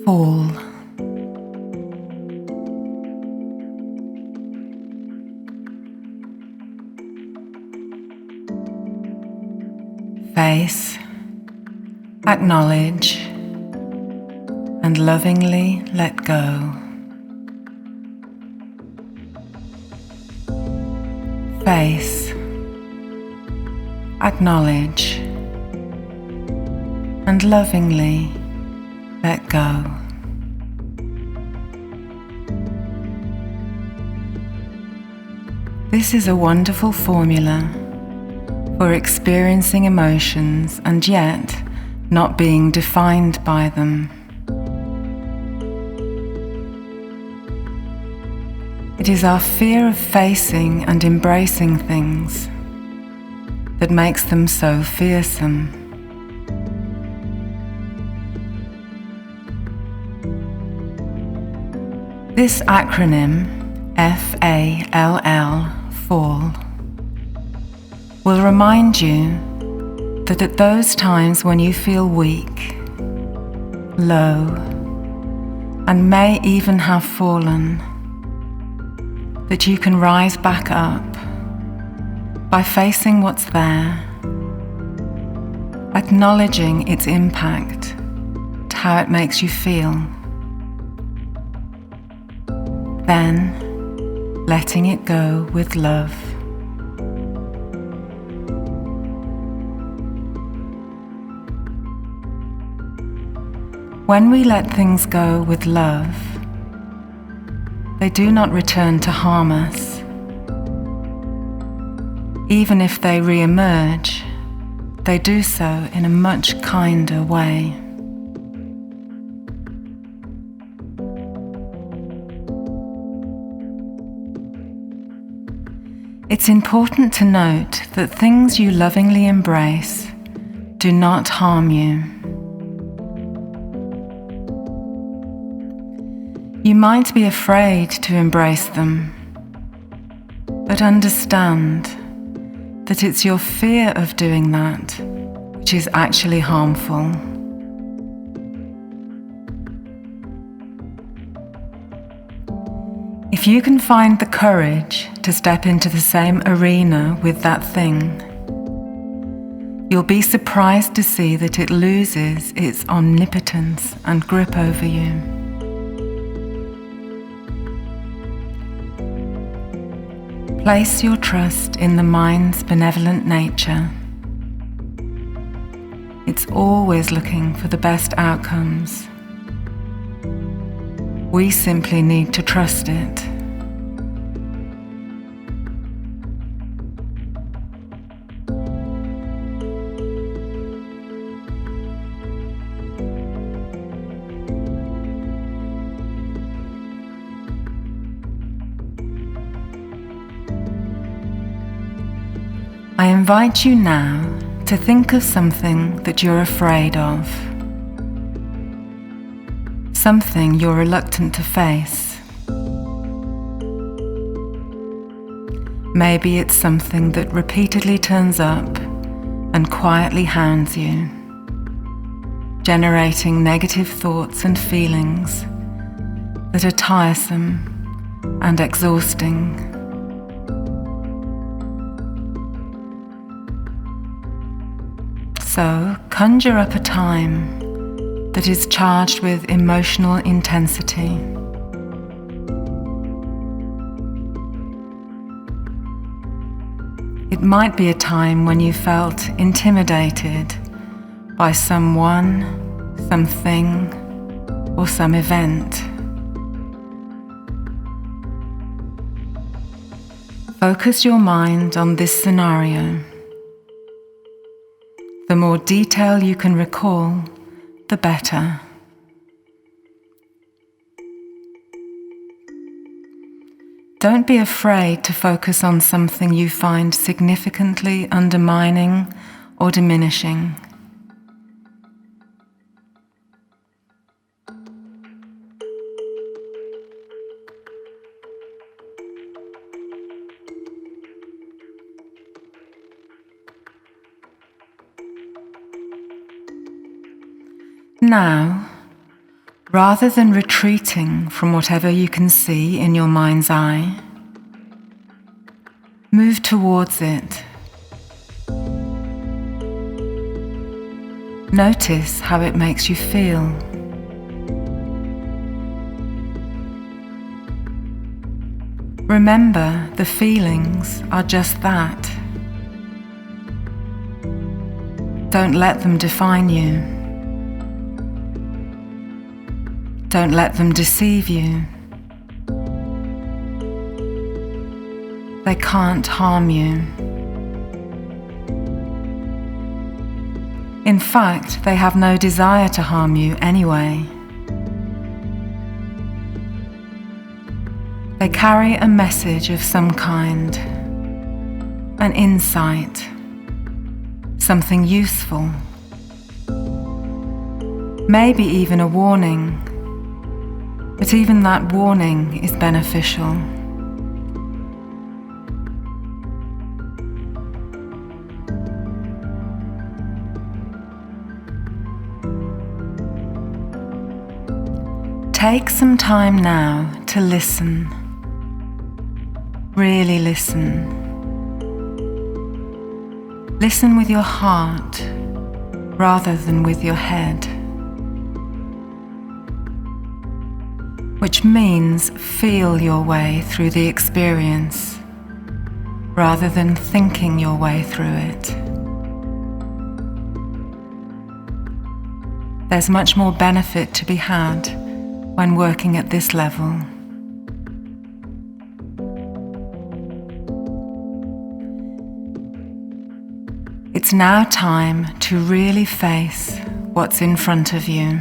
Fall. Face, acknowledge, and lovingly let go. Face, acknowledge, and lovingly let go. This is a wonderful formula for experiencing emotions and yet not being defined by them. It is our fear of facing and embracing things that makes them so fearsome. This acronym, FALL, fall, will remind you that at those times when you feel weak, low, and may even have fallen, that you can rise back up by facing what's there, acknowledging its impact, and how it makes you feel, then letting it go with love. When we let things go with love, they do not return to harm us. Even if they re-emerge, they do so in a much kinder way. It's important to note that things you lovingly embrace do not harm you. You might be afraid to embrace them, but understand that it's your fear of doing that which is actually harmful. If you can find the courage to step into the same arena with that thing, you'll be surprised to see that it loses its omnipotence and grip over you. Place your trust in the mind's benevolent nature. It's always looking for the best outcomes. We simply need to trust it. I invite you now to think of something that you're afraid of, something you're reluctant to face. Maybe it's something that repeatedly turns up and quietly hounds you, generating negative thoughts and feelings that are tiresome and exhausting. So, conjure up a time that is charged with emotional intensity. It might be a time when you felt intimidated by someone, something, or some event. Focus your mind on this scenario. The more detail you can recall, the better. Don't be afraid to focus on something you find significantly undermining or diminishing. Now, Rather than retreating from whatever you can see in your mind's eye, move towards it. Notice how it makes you feel. Remember, the feelings are just that. Don't let them define you. Don't let them deceive you. They can't harm you. In fact, they have no desire to harm you anyway. They carry a message of some kind, an insight, something useful, maybe even a warning, but even that warning is beneficial. Take some time now to listen. Really listen. Listen with your heart rather than with your head. Which means feel your way through the experience rather than thinking your way through it. There's much more benefit to be had when working at this level. It's now time to really face what's in front of you.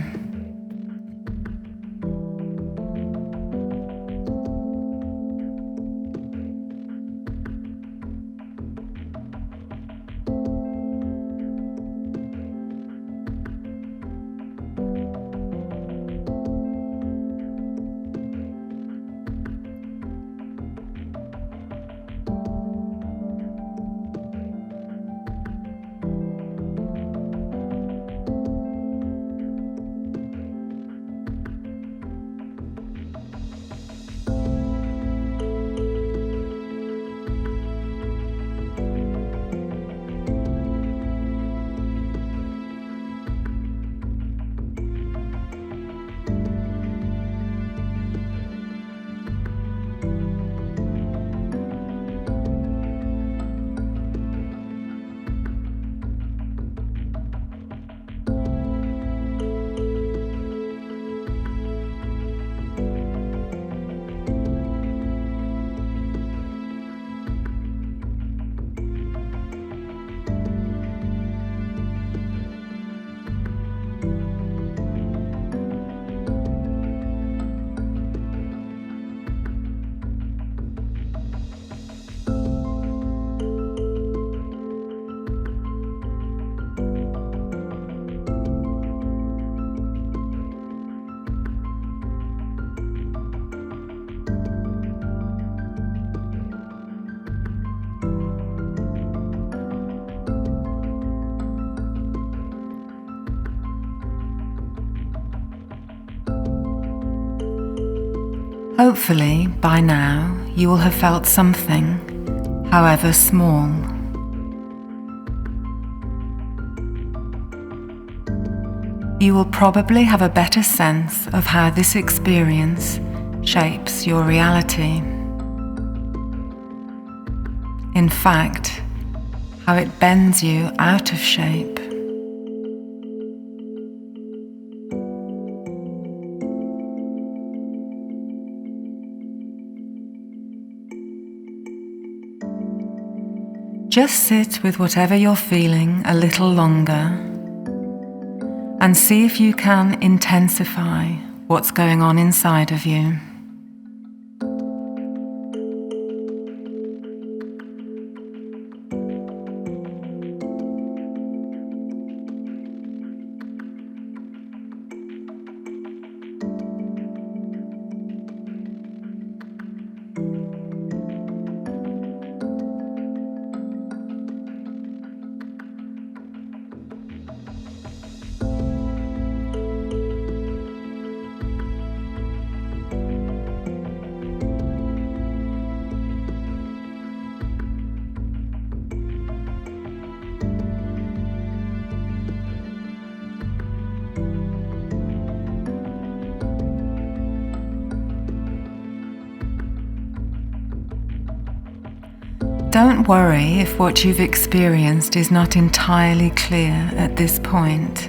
Hopefully, by now, you will have felt something, however small. You will probably have a better sense of how this experience shapes your reality. In fact, how it bends you out of shape. Just sit with whatever you're feeling a little longer and see if you can intensify what's going on inside of you. Don't worry if what you've experienced is not entirely clear at this point.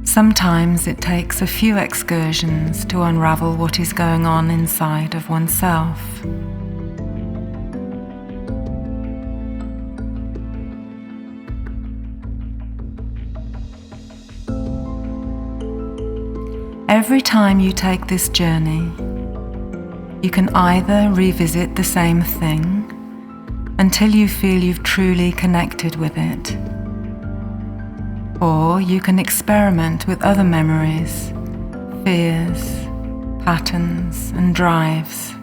Sometimes it takes a few excursions to unravel what is going on inside of oneself. Every time you take this journey, you can either revisit the same thing until you feel you've truly connected with it, or you can experiment with other memories, fears, patterns, and drives.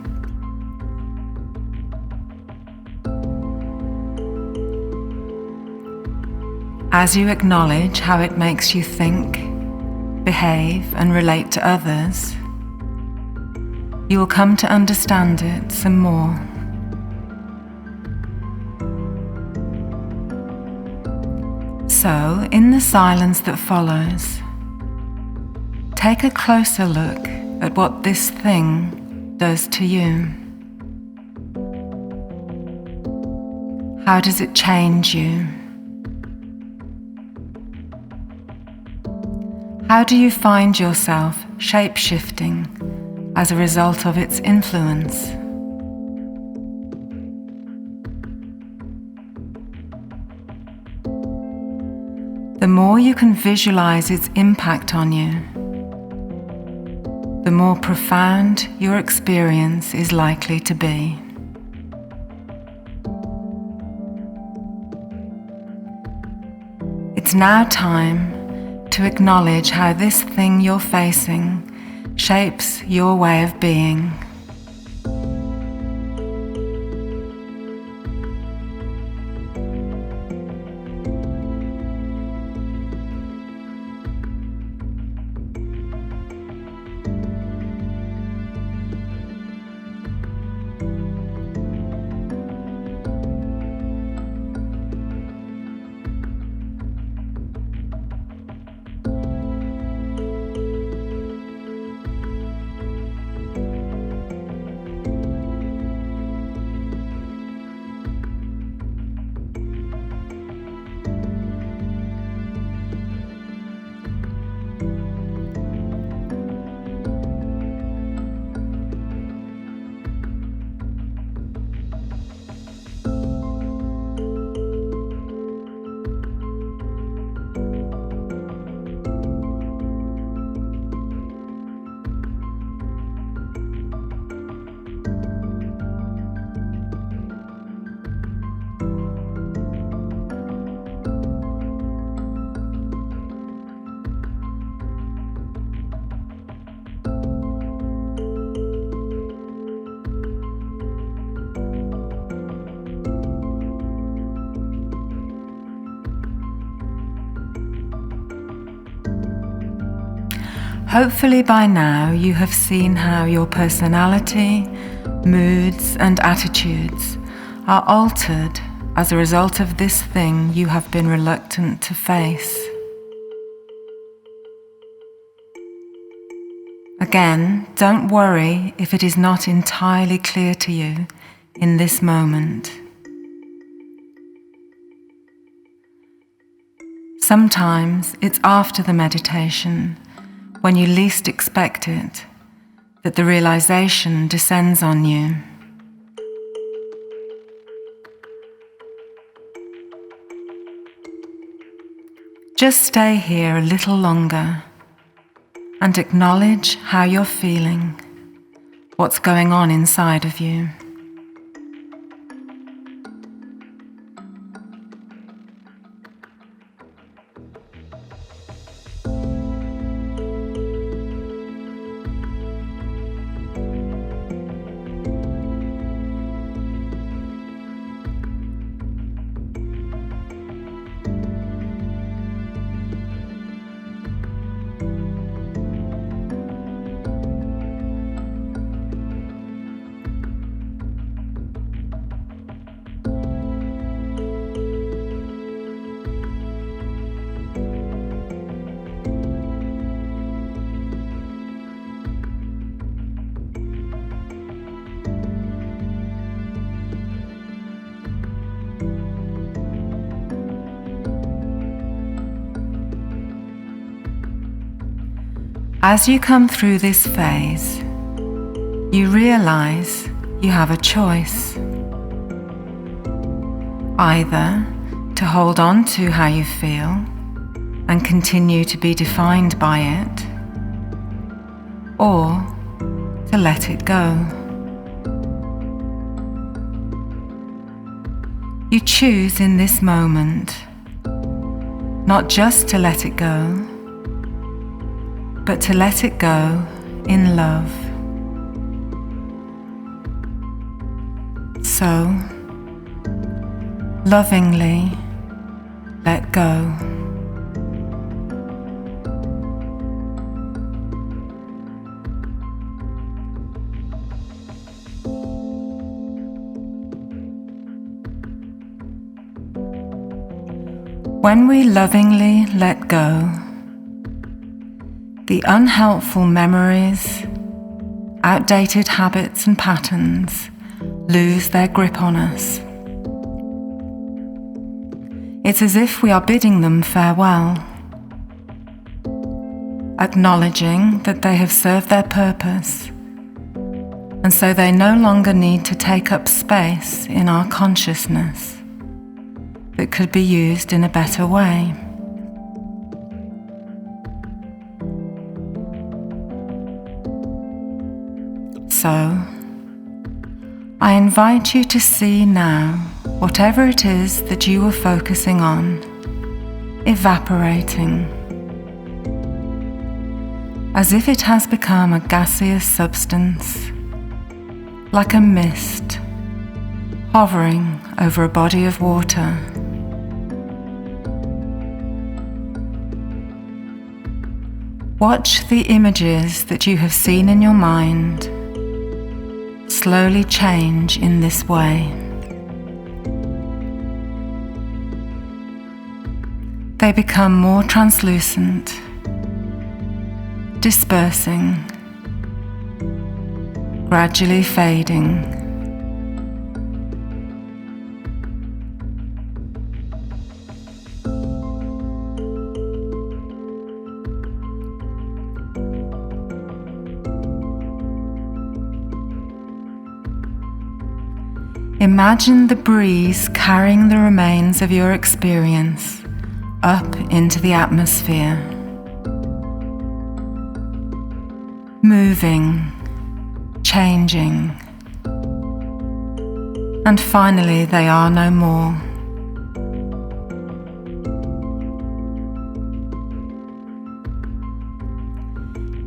As you acknowledge how it makes you think, behave, and relate to others, you will come to understand it some more. So, in the silence that follows, take a closer look at what this thing does to you. How does it change you? How do you find yourself shape-shifting as a result of its influence? The more you can visualize its impact on you, the more profound your experience is likely to be. It's now time to acknowledge how this thing you're facing shapes your way of being. Hopefully by now you have seen how your personality, moods, and attitudes are altered as a result of this thing you have been reluctant to face. Again, don't worry if it is not entirely clear to you in this moment. Sometimes it's after the meditation, when you least expect it, that the realization descends on you. Just stay here a little longer and acknowledge how you're feeling, what's going on inside of you. As you come through this phase, you realize you have a choice. Either to hold on to how you feel and continue to be defined by it, or to let it go. You choose in this moment not just to let it go, but to let it go in love. So, lovingly let go. When we lovingly let go, the unhelpful memories, outdated habits and patterns lose their grip on us. It's as if we are bidding them farewell, acknowledging that they have served their purpose, and so they no longer need to take up space in our consciousness that could be used in a better way. So, I invite you to see now whatever it is that you were focusing on evaporating, as if it has become a gaseous substance, like a mist hovering over a body of water. Watch the images that you have seen in your mind slowly change in this way. They become more translucent, dispersing, gradually fading. Imagine the breeze carrying the remains of your experience up into the atmosphere, moving, changing, and finally they are no more.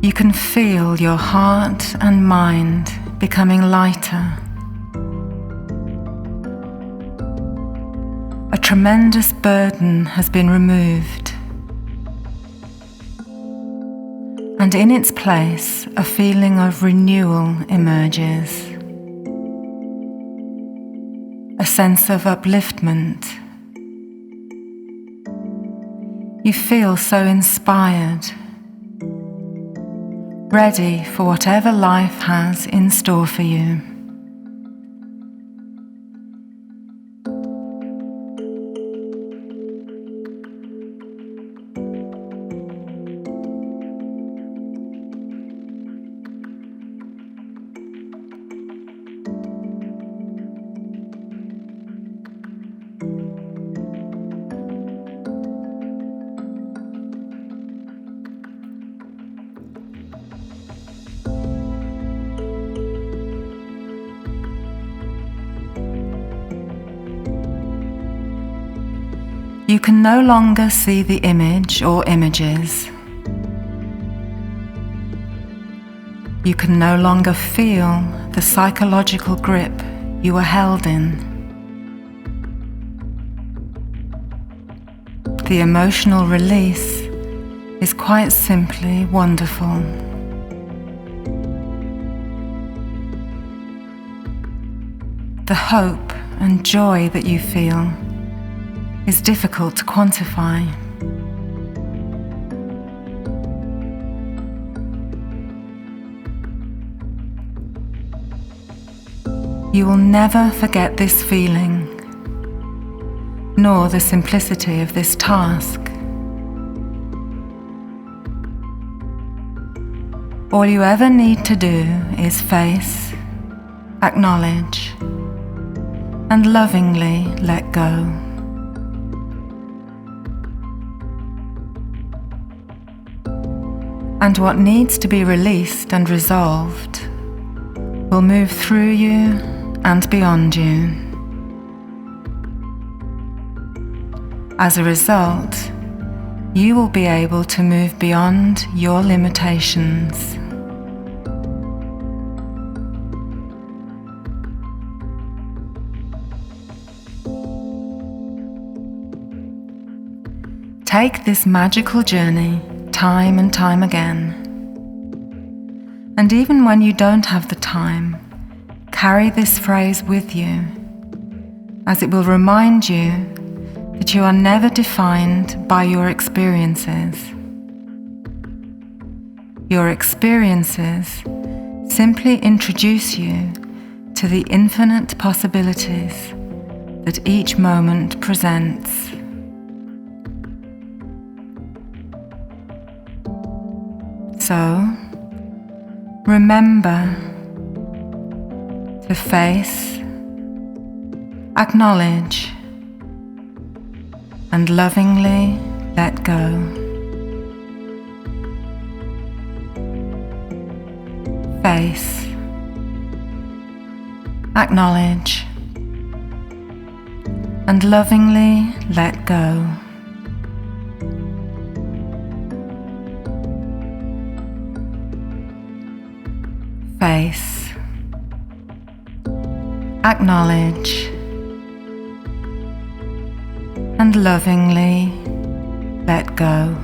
You can feel your heart and mind becoming lighter. A tremendous burden has been removed, and in its place, a feeling of renewal emerges, a sense of upliftment. You feel so inspired, ready for whatever life has in store for you. You can no longer see the image or images. You can no longer feel the psychological grip you were held in. The emotional release is quite simply wonderful. The hope and joy that you feel is difficult to quantify. You will never forget this feeling, nor the simplicity of this task. All you ever need to do is face, acknowledge, and lovingly let go. And what needs to be released and resolved will move through you and beyond you. As a result, you will be able to move beyond your limitations. Take this magical journey time and time again. And even when you don't have the time, carry this phrase with you, as it will remind you that you are never defined by your experiences. Your experiences simply introduce you to the infinite possibilities that each moment presents. So, remember to face, acknowledge, and lovingly let go. Face, acknowledge, and lovingly let go. Face, acknowledge, and lovingly let go.